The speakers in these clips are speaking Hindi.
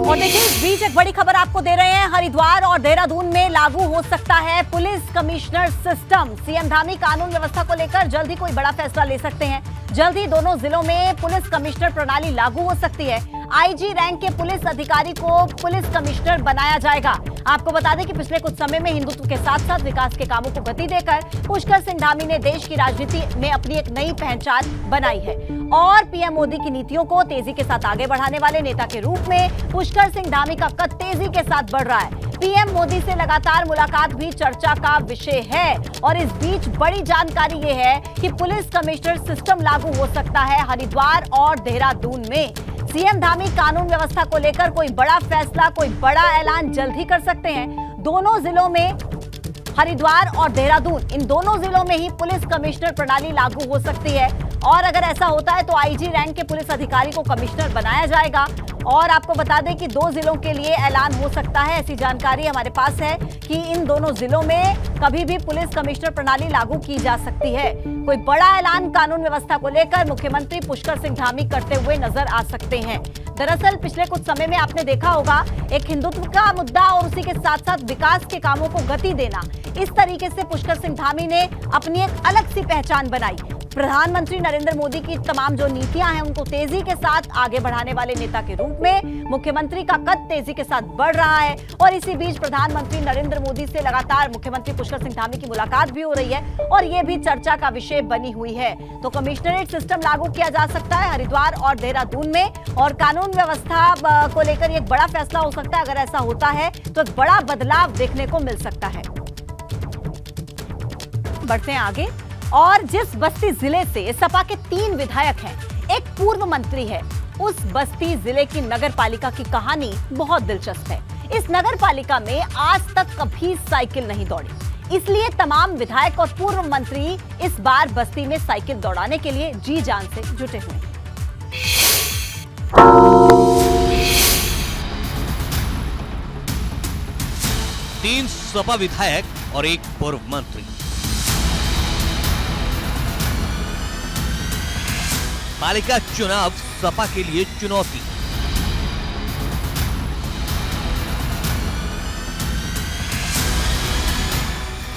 और देखिए इस बीच एक बड़ी खबर आपको दे रहे हैं। हरिद्वार और देहरादून में लागू हो सकता है police commissioner system. CM Dhami कानून व्यवस्था को लेकर जल्द ही कोई बड़ा फैसला ले सकते हैं। जल्द ही दोनों जिलों में पुलिस कमिश्नर प्रणाली लागू हो सकती है। आईजी रैंक के पुलिस अधिकारी को पुलिस कमिश्नर बनाया जाएगा। आपको बता दें कि पिछले कुछ समय में हिंदुत्व के साथ साथ विकास के कामों को गति देकर पुष्कर सिंह धामी ने देश की राजनीति में अपनी एक नई पहचान बनाई है और पीएम मोदी की नीतियों को तेजी के साथ आगे बढ़ाने वाले नेता के रूप में पुष्कर सिंह धामी का कद तेजी के साथ बढ़ रहा है। पीएम मोदी से लगातार मुलाकात भी चर्चा का विषय है और इस बीच बड़ी जानकारी ये है कि पुलिस कमिश्नर सिस्टम लागू हो सकता है हरिद्वार और देहरादून में। सीएम धामी कानून व्यवस्था को लेकर कोई बड़ा फैसला, कोई बड़ा ऐलान जल्द ही कर सकते हैं। दोनों जिलों में, हरिद्वार और देहरादून, इन दोनों जिलों में ही पुलिस कमिश्नर प्रणाली लागू हो सकती है और अगर ऐसा होता है तो आईजी रैंक के पुलिस अधिकारी को कमिश्नर बनाया जाएगा। और आपको बता दें कि 2 जिलों के लिए ऐलान हो सकता है। ऐसी जानकारी हमारे पास है कि इन दोनों जिलों में कभी भी पुलिस कमिश्नर प्रणाली लागू की जा सकती है। कोई बड़ा ऐलान कानून व्यवस्था को लेकर मुख्यमंत्री पुष्कर सिंह धामी करते हुए नजर आ सकते हैं। दरअसल पिछले कुछ समय में आपने देखा होगा, एक हिंदुत्व का मुद्दा और उसी के साथ साथ विकास के कामों को गति देना, इस तरीके से पुष्कर सिंह धामी ने अपनी एक अलग सी पहचान बनाई। प्रधानमंत्री नरेंद्र मोदी की तमाम जो नीतियां हैं उनको तेजी के साथ आगे बढ़ाने वाले नेता के रूप में मुख्यमंत्री का कद तेजी के साथ बढ़ रहा है और इसी बीच प्रधानमंत्री नरेंद्र मोदी से लगातार मुख्यमंत्री पुष्कर सिंह धामी की मुलाकात भी हो रही है और ये भी चर्चा का विषय बनी हुई है। तो कमिश्नरेट सिस्टम लागू किया जा सकता है हरिद्वार और देहरादून में और कानून व्यवस्था को लेकर एक बड़ा फैसला हो सकता है। अगर ऐसा होता है तो एक बड़ा बदलाव देखने को मिल सकता है। बढ़ते हैं आगे। और जिस बस्ती जिले से सपा के 3 विधायक हैं, एक पूर्व मंत्री है, उस बस्ती जिले की नगर पालिका की कहानी बहुत दिलचस्प है। इस नगर पालिका में आज तक कभी साइकिल नहीं दौड़ी, इसलिए तमाम विधायक और पूर्व मंत्री इस बार बस्ती में साइकिल दौड़ाने के लिए जी जान से जुटे हुए हैं। 3 सपा विधायक और एक पूर्व मंत्री। पालिका चुनाव सपा के लिए चुनौती।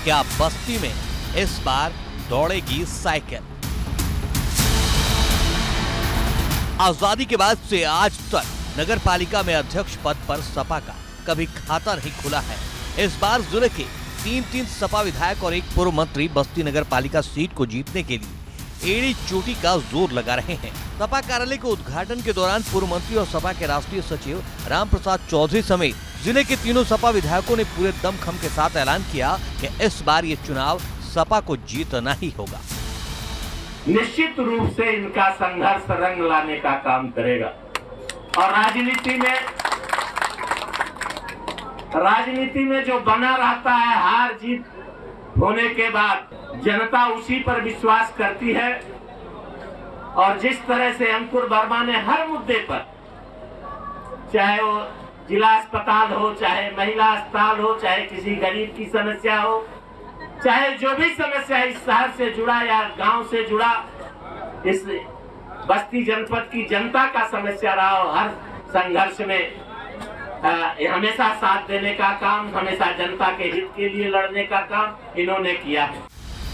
क्या बस्ती में इस बार दौड़ेगी साइकिल? आजादी के बाद से आज तक नगर पालिका में अध्यक्ष पद पर सपा का कभी खाता नहीं खुला है। इस बार जिले के 3 सपा विधायक और एक पूर्व मंत्री बस्ती नगर पालिका सीट को जीतने के लिए एड़ी चोटी का जोर लगा रहे हैं। सपा कार्यालय के उद्घाटन के दौरान पूर्व मंत्री और सपा के राष्ट्रीय सचिव रामप्रसाद चौधरी समेत जिले के 3 सपा विधायकों ने पूरे दमखम के साथ ऐलान किया कि इस बार ये चुनाव सपा को जीतना ही होगा। निश्चित रूप से इनका संघर्ष रंग लाने का काम करेगा और राजनीति में जो बना रहता है, हार जीत होने के बाद जनता उसी पर विश्वास करती है और जिस तरह से अंकुर वर्मा ने हर मुद्दे पर, चाहे वो जिला अस्पताल हो, चाहे महिला अस्पताल हो, चाहे किसी गरीब की समस्या हो, चाहे जो भी समस्या इस शहर से जुड़ा या गांव से जुड़ा, इस बस्ती जनपद की जनता का समस्या रहा हो, हर संघर्ष में हमेशा साथ देने का काम, हमेशा जनता के हित के लिए लड़ने का काम इन्होंने किया है।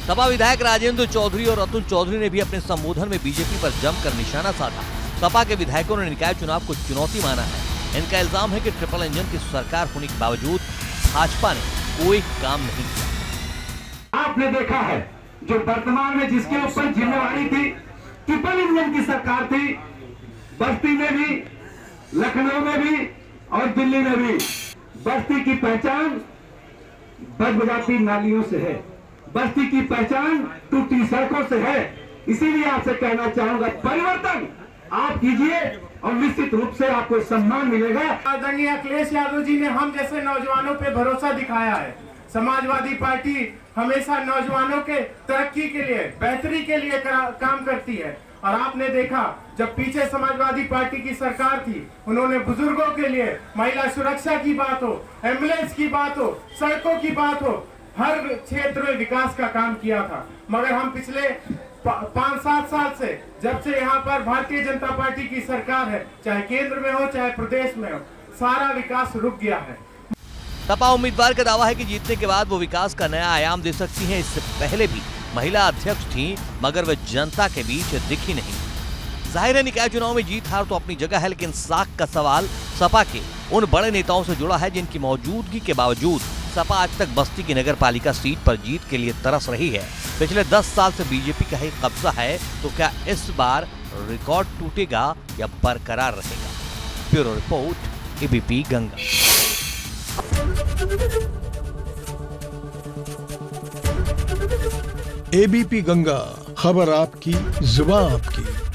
सपा विधायक राजेंद्र चौधरी और अतुल चौधरी ने भी अपने संबोधन में बीजेपी पर जमकर निशाना साधा। सपा के विधायकों ने निकाय चुनाव को चुनौती माना है। इनका इल्जाम है कि ट्रिपल इंजन की सरकार होने के बावजूद भाजपा ने कोई काम नहीं किया। आपने देखा है जो वर्तमान में जिसके ऊपर जिम्मेवारी थी, ट्रिपल इंजन की सरकार थी, बस्ती में भी, लखनऊ में भी और दिल्ली में भी। बस्ती की पहचान बदबुदाती नालियों से है, बस्ती की पहचान टूटी सड़कों से है। इसीलिए आपसे कहना चाहूंगा, परिवर्तन आप कीजिए और निश्चित रूप से आपको सम्मान मिलेगा। आदरणीय अखिलेश यादव जी ने हम जैसे नौजवानों पे भरोसा दिखाया है। समाजवादी पार्टी हमेशा नौजवानों के तरक्की के लिए, बेहतरी के लिए काम करती है और आपने देखा जब पीछे समाजवादी पार्टी की सरकार थी, उन्होंने बुजुर्गों के लिए महिला सुरक्षा की बात हो, एम्बुलेंस की बात हो, सड़कों की बात हो, हर क्षेत्र में विकास का काम किया था। मगर हम पिछले 5-7 साल से, जब से यहाँ पर भारतीय जनता पार्टी की सरकार है, चाहे केंद्र में हो चाहे प्रदेश में हो, सारा विकास रुक गया है। सपा उम्मीदवार का दावा है कि जीतने के बाद वो विकास का नया आयाम दे सकती हैं। इससे पहले भी महिला अध्यक्ष थी, मगर वे जनता के बीच दिखी नहीं। जाहिर है निकाय चुनाव में जीत हार तो अपनी जगह है, लेकिन साख का सवाल सपा के उन बड़े नेताओं से जुड़ा है जिनकी मौजूदगी के बावजूद सपा आज तक बस्ती की नगर पालिका सीट पर जीत के लिए तरस रही है। पिछले 10 साल से बीजेपी का ही कब्जा है, तो क्या इस बार रिकॉर्ड टूटेगा या बरकरार रहेगा? Bureau report, ABP Ganga. ABP Ganga, खबर आपकी, जुबान आपकी।